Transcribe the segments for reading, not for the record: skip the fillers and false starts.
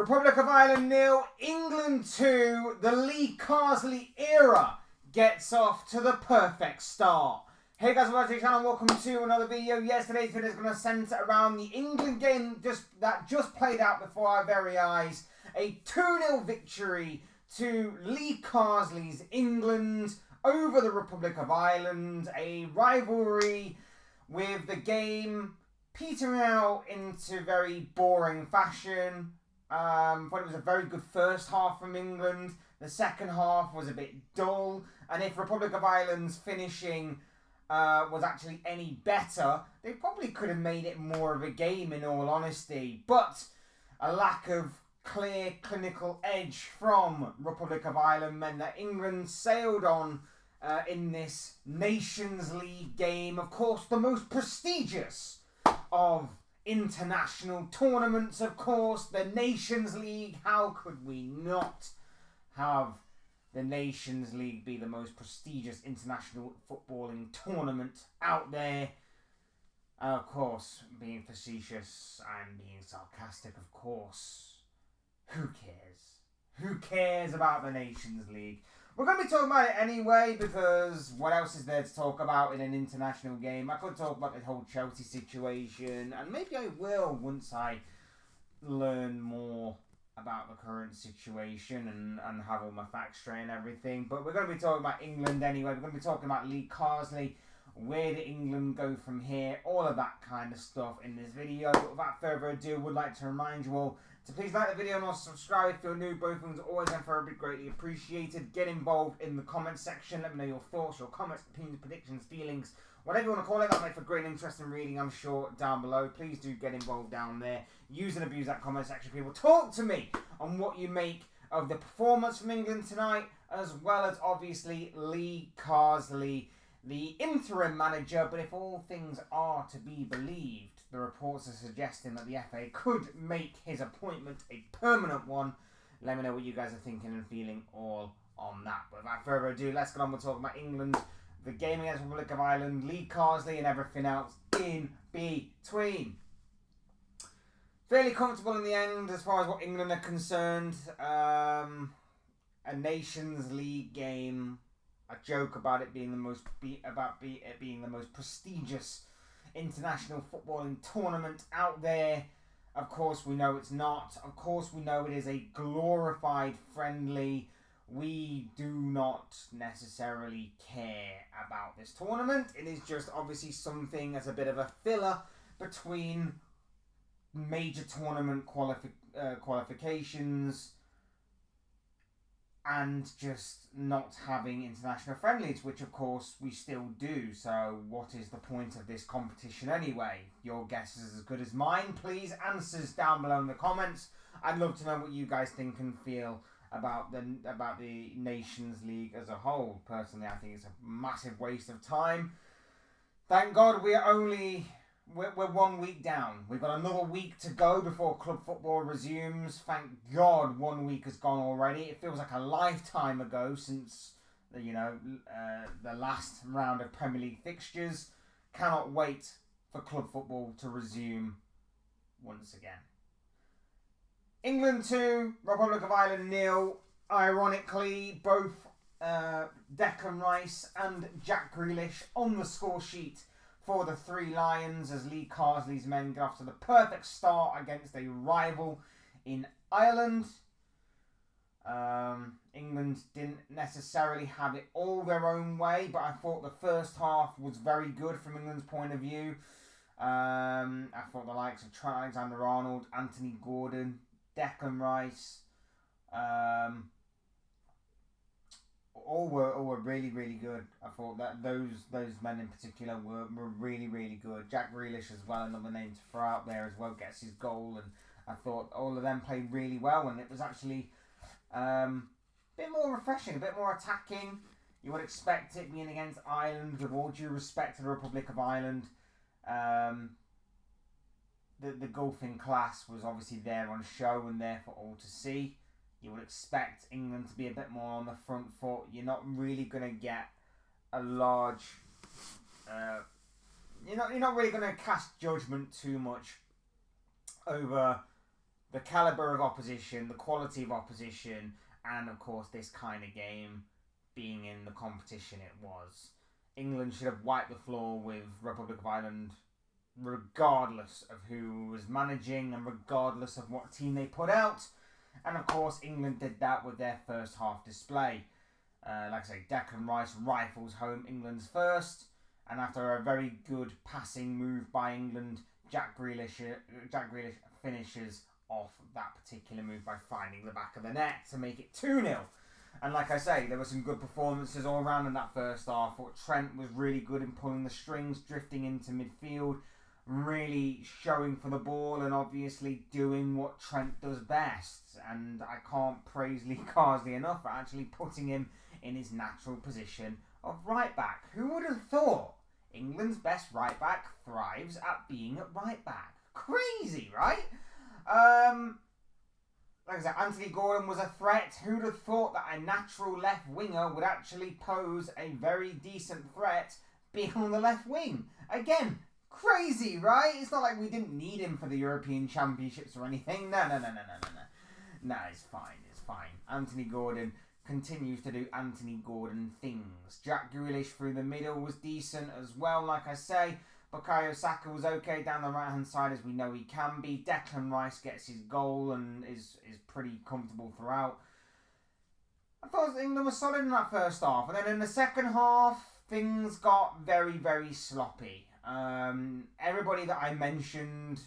Republic of Ireland 0, England 2. The Lee Carsley era gets off to the perfect start. Hey guys, welcome to the channel. Welcome to another video. Yesterday's video is going to centre around the England game that just played out before our very eyes. A 2-0 victory to Lee Carsley's England over the Republic of Ireland. A rivalry with the game petering out into very boring fashion. Thought it was a very good first half from England. The second half was a bit dull, and if Republic of Ireland's finishing was actually any better, they probably could have made it more of a game, in all honesty. But a lack of clear clinical edge from Republic of Ireland meant that England sailed on in this Nations League game. Of course, the most prestigious of international tournaments, of course, the Nations League. How could we not have the Nations League be the most prestigious international footballing tournament out there? Of course, being facetious and being sarcastic, of course. Who cares? Who cares about the Nations League? We're going to be talking about it anyway, because what else is there to talk about in an international game? I could talk about the whole Chelsea situation, and maybe I will once I learn more about the current situation and have all my facts straight and everything. But we're going to be talking about England anyway. We're going to be talking about Lee Carsley. Where did England go from here? All of that kind of stuff in this video. But without further ado, I would like to remind you all to please like the video and also subscribe if you're new. Both things are always and forever greatly appreciated. Get involved in the comment section. Let me know your thoughts, your comments, opinions, predictions, feelings, whatever you want to call it. That'll make for great interest in reading, I'm sure, down below. Please do get involved down there. Use and abuse that comment section. People, talk to me on what you make of the performance from England tonight, as well as obviously Lee Carsley, the interim manager. But if all things are to be believed, the reports are suggesting that the FA could make his appointment a permanent one. Let me know what you guys are thinking and feeling all on that. But without further ado, let's get on with talking about England, the game against Republic of Ireland, Lee Carsley, and everything else in between. Fairly comfortable in the end as far as what England are concerned. A Nations League game. I joke about it being the most being the most prestigious international footballing tournament out there. Of course, we know it's not. Of course, we know it is a glorified friendly. We do not necessarily care about this tournament. It is just obviously something as a bit of a filler between major tournament qualifications and just not having international friendlies, which of course we still do. So what is the point of this competition anyway? Your guess is as good as mine. Please, answers down below in the comments. I'd love to know what you guys think and feel about the Nations League as a whole. Personally, I think it's a massive waste of time. Thank God we're 1 week down. We've got another week to go before club football resumes. Thank God 1 week has gone already. It feels like a lifetime ago since the last round of Premier League fixtures. Cannot wait for club football to resume once again. England 2, Republic of Ireland 0. Ironically, both Declan Rice and Jack Grealish on the score sheet for the Three Lions as Lee Carsley's men get off to the perfect start against a rival in Ireland. England didn't necessarily have it all their own way, but I thought the first half was very good from England's point of view. I thought the likes of Trent Alexander-Arnold, Anthony Gordon, Declan Rice, all were really, really good. I thought that those men in particular were really, really good. Jack Grealish as well, another name to throw out there as well, gets his goal, and I thought all of them played really well, and it was actually a bit more refreshing, a bit more attacking. You would expect it being against Ireland, with all due respect to the Republic of Ireland. The golfing class was obviously there on show and there for all to see. You would expect England to be a bit more on the front foot. You're not really going to get a large... You're not really going to cast judgment too much over the calibre of opposition, the quality of opposition, and of course this kind of game being in the competition it was. England should have wiped the floor with Republic of Ireland regardless of who was managing and regardless of what team they put out. And of course England did that with their first half display. Like I say, Declan Rice rifles home England's first, and after a very good passing move by England, Jack Grealish finishes off that particular move by finding the back of the net to make it 2-0. And like I say, there were some good performances all around in that first half. I thought Trent was really good in pulling the strings, drifting into midfield, really showing for the ball and obviously doing what Trent does best. And I can't praise Lee Carsley enough for actually putting him in his natural position of right back. Who would have thought England's best right back thrives at being at right back? Crazy, right? Like I said, Anthony Gordon was a threat. Who'd have thought that a natural left winger would actually pose a very decent threat being on the left wing? Again, crazy, right? It's not like we didn't need him for the European Championships or anything. No. No, it's fine. Anthony Gordon continues to do Anthony Gordon things. Jack Grealish through the middle was decent as well, like I say. Bukayo Saka was okay down the right-hand side, as we know he can be. Declan Rice gets his goal and is pretty comfortable throughout. I thought England was solid in that first half. And then in the second half, things got very, very sloppy. Everybody that I mentioned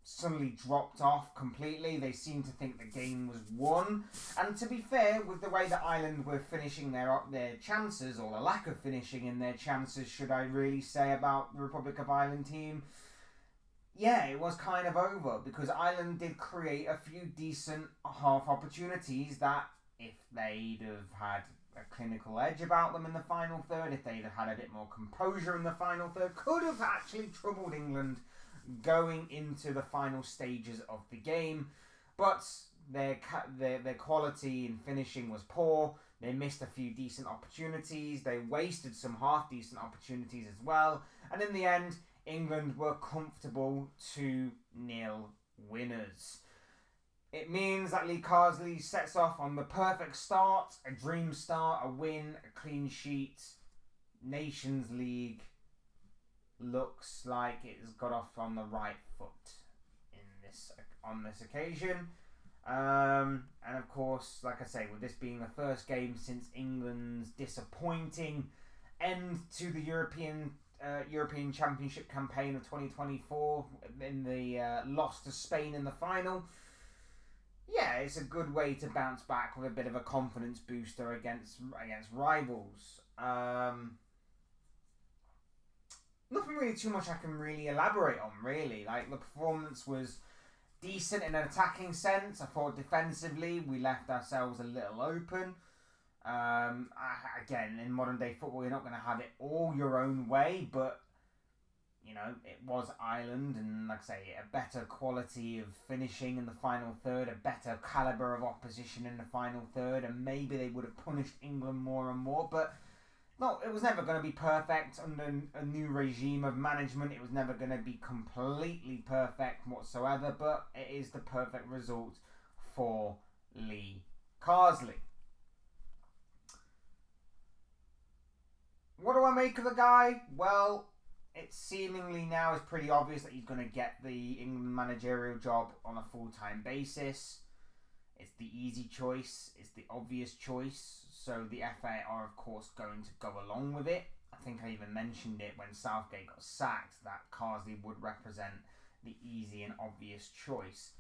suddenly dropped off completely. They seemed to think the game was won. And to be fair, with the way that Ireland were finishing their chances, or the lack of finishing in their chances, should I really say, about the Republic of Ireland team, yeah, it was kind of over, because Ireland did create a few decent half opportunities that, if they'd have had a clinical edge about them in the final third, if they'd have had a bit more composure in the final third, could have actually troubled England going into the final stages of the game. But their quality in finishing was poor. They missed a few decent opportunities. They wasted some half-decent opportunities as well. And in the end, England were comfortable 2-0 winners. It means that Lee Carsley sets off on the perfect start, a dream start, a win, a clean sheet. Nations League looks like it's got off on the right foot on this occasion. And of course, like I say, with this being the first game since England's disappointing end to the European Championship campaign of 2024 in the loss to Spain in the final, yeah, it's a good way to bounce back with a bit of a confidence booster against rivals. Nothing really too much I can really elaborate on, really. Like, the performance was decent in an attacking sense. I thought defensively we left ourselves a little open. Again, in modern day football, you're not going to have it all your own way, but you know, it was Ireland, and like I say, a better quality of finishing in the final third, a better calibre of opposition in the final third, and maybe they would have punished England more and more, but no, it was never going to be perfect under a new regime of management. It was never going to be completely perfect whatsoever, but it is the perfect result for Lee Carsley. What do I make of the guy? Well, it seemingly now is pretty obvious that he's going to get the England managerial job on a full-time basis. It's the easy choice. It's the obvious choice. So the FA are, of course, going to go along with it. I think I even mentioned it when Southgate got sacked, that Carsley would represent the easy and obvious choice.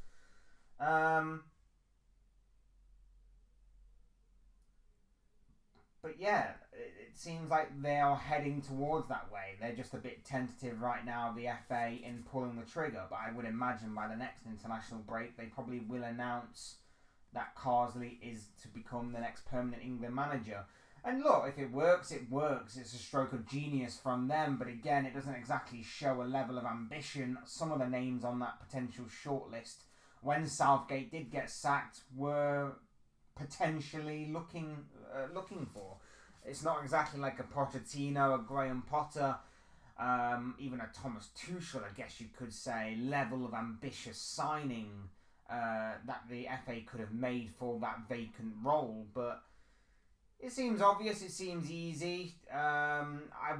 But yeah, it seems like they are heading towards that way. They're just a bit tentative right now, the FA, in pulling the trigger. But I would imagine by the next international break, they probably will announce that Carsley is to become the next permanent England manager. And look, if it works, it works. It's a stroke of genius from them. But again, it doesn't exactly show a level of ambition. Some of the names on that potential shortlist, when Southgate did get sacked, were potentially looking for. It's not exactly like a Pochettino, a Graham Potter, even a Thomas Tuchel, I guess you could say, level of ambitious signing that the FA could have made for that vacant role, but it seems obvious. It seems easy. I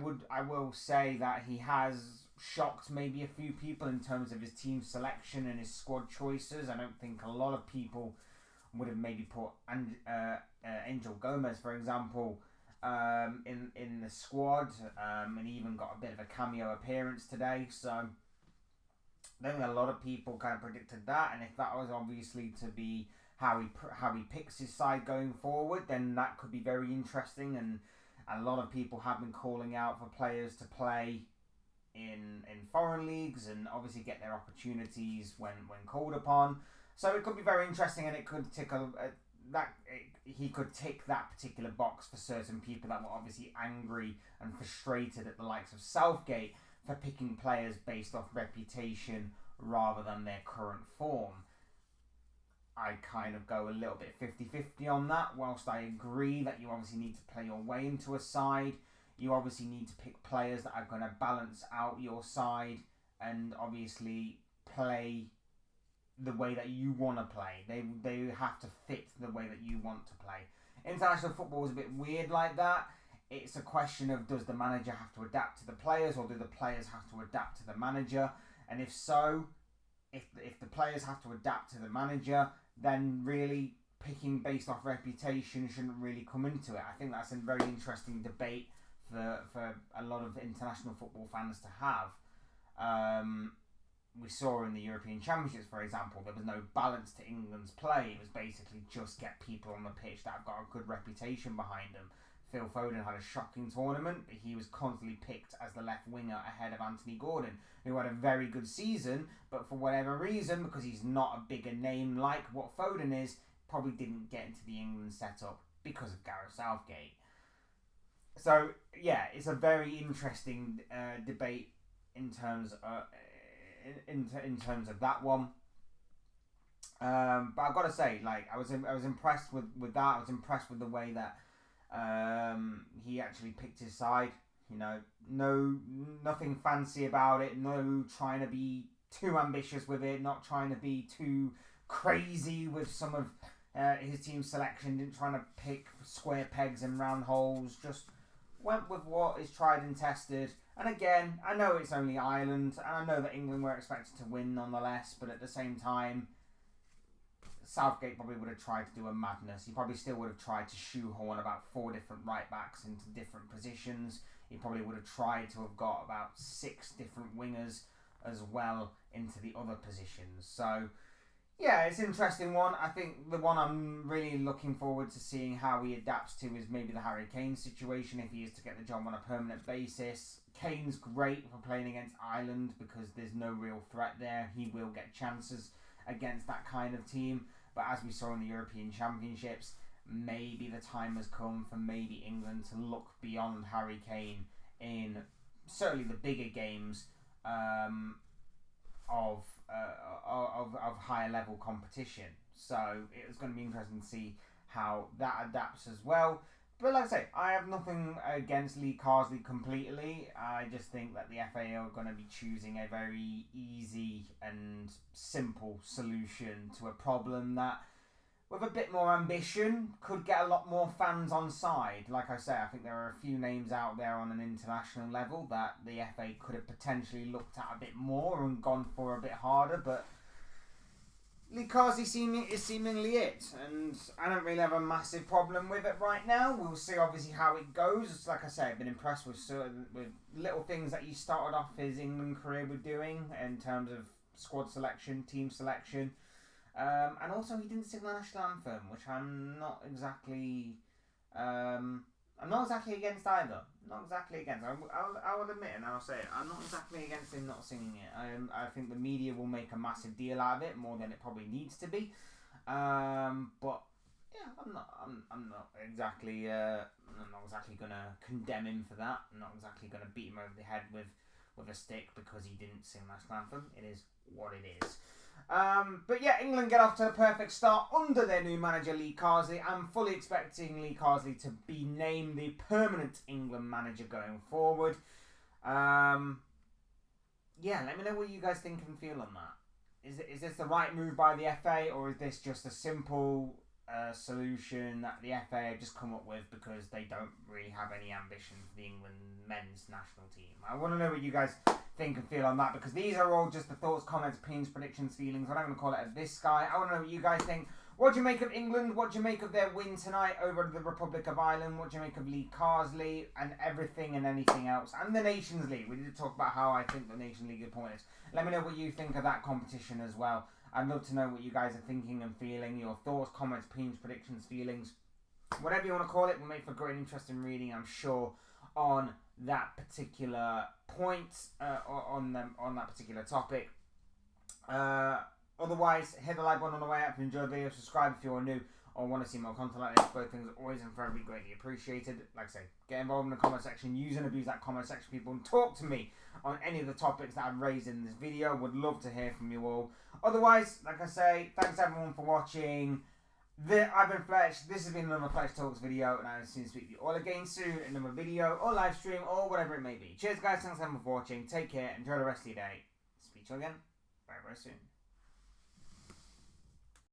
will say that he has shocked maybe a few people in terms of his team selection and his squad choices. I don't think a lot of people would have maybe put Angel Gomez, for example, in the squad, and he even got a bit of a cameo appearance today. So I don't think a lot of people kind of predicted that, and if that was obviously to be how he picks his side going forward, then that could be very interesting. And a lot of people have been calling out for players to play in foreign leagues and obviously get their opportunities when called upon. So it could be very interesting, and it could tick he could tick that particular box for certain people that were obviously angry and frustrated at the likes of Southgate for picking players based off reputation rather than their current form. I kind of go a little bit 50-50 on that. Whilst I agree that you obviously need to play your way into a side, you obviously need to pick players that are going to balance out your side and obviously play the way that you want to play. They have to fit the way that you want to play. International football is a bit weird like that. It's a question of, does the manager have to adapt to the players, or do the players have to adapt to the manager? And if so, if the players have to adapt to the manager, then really picking based off reputation shouldn't really come into it. I think that's a very interesting debate for a lot of international football fans to have. We saw in the European Championships, for example, there was no balance to England's play. It was basically just get people on the pitch that have got a good reputation behind them. Phil Foden had a shocking tournament, but he was constantly picked as the left winger ahead of Anthony Gordon, who had a very good season, but for whatever reason, because he's not a bigger name like what Foden is, probably didn't get into the England setup because of Gareth Southgate. So, yeah, it's a very interesting debate in terms of in terms of that one. But I've got to say, like, I was impressed with that. I was impressed with the way that he actually picked his side. You know, nothing fancy about it. No trying to be too ambitious with it. Not trying to be too crazy with some of his team selection. Didn't try to pick square pegs and round holes. Just went with what is tried and tested. And again, I know it's only Ireland, and I know that England were expected to win nonetheless, but at the same time, Southgate probably would have tried to do a madness. He probably still would have tried to shoehorn about 4 different right backs into different positions. He probably would have tried to have got about 6 different wingers as well into the other positions. So, yeah, it's an interesting one. I think the one I'm really looking forward to seeing how he adapts to is maybe the Harry Kane situation, if he is to get the job on a permanent basis. Kane's great for playing against Ireland because there's no real threat there. He will get chances against that kind of team. But as we saw in the European Championships, maybe the time has come for maybe England to look beyond Harry Kane in certainly the bigger games of higher level competition. So it's going to be interesting to see how that adapts as well. But like I say, I have nothing against Lee Carsley completely. I just think that the FA are going to be choosing a very easy and simple solution to a problem that, with a bit more ambition, could get a lot more fans on side. Like I say, I think there are a few names out there on an international level that the FA could have potentially looked at a bit more and gone for a bit harder, but Lee Carsley is seemingly it, and I don't really have a massive problem with it right now. We'll see obviously how it goes. Like I say, I've been impressed with little things that he started off his England career with doing in terms of squad selection, team selection, and also he didn't sing the national anthem, which I'm not exactly against either. Not exactly against. I will admit, and I'll say it, I'm not exactly against him not singing it. I think the media will make a massive deal out of it, more than it probably needs to be. But yeah, I'm not exactly gonna condemn him for that. I'm not exactly gonna beat him over the head with a stick because he didn't sing the national anthem. It is what it is. But yeah, England get off to a perfect start under their new manager Lee Carsley. I'm fully expecting Lee Carsley to be named the permanent England manager going forward. Yeah, let me know what you guys think and feel on that. is this the right move by the FA, or is this just a simple solution that the FA have just come up with because they don't really have any ambition for the England men's national team? I want to know what you guys think and feel on that, because these are all just the thoughts, comments, opinions, predictions, feelings. I'm not going to call it a this guy. I want to know what you guys think. What do you make of England? What do you make of their win tonight over the Republic of Ireland? What do you make of Lee Carsley and everything and anything else? And the Nations League. We did talk about how I think the Nations League is pointless. Let me know what you think of that competition as well. I'd love to know what you guys are thinking and feeling. Your thoughts, comments, opinions, predictions, feelings. Whatever you want to call it will make for great and interesting reading, I'm sure, on that particular point, on that particular topic. Otherwise, hit the like button on the way out if you enjoyed the video. Subscribe if you're new or want to see more content like this. Both things are always and forever greatly appreciated. Like I say, get involved in the comment section. Use and abuse that comment section, people, and talk to me on any of the topics that I've raised in this video. Would love to hear from you all. Otherwise, like I say, thanks everyone for watching. I've been Fletch. This has been another Fletch Talks video, and I'll see you speak to you all again soon in another video or live stream or whatever it may be. Cheers, guys. Thanks everyone for watching. Take care. Enjoy the rest of your day. Speak to you again very, very soon.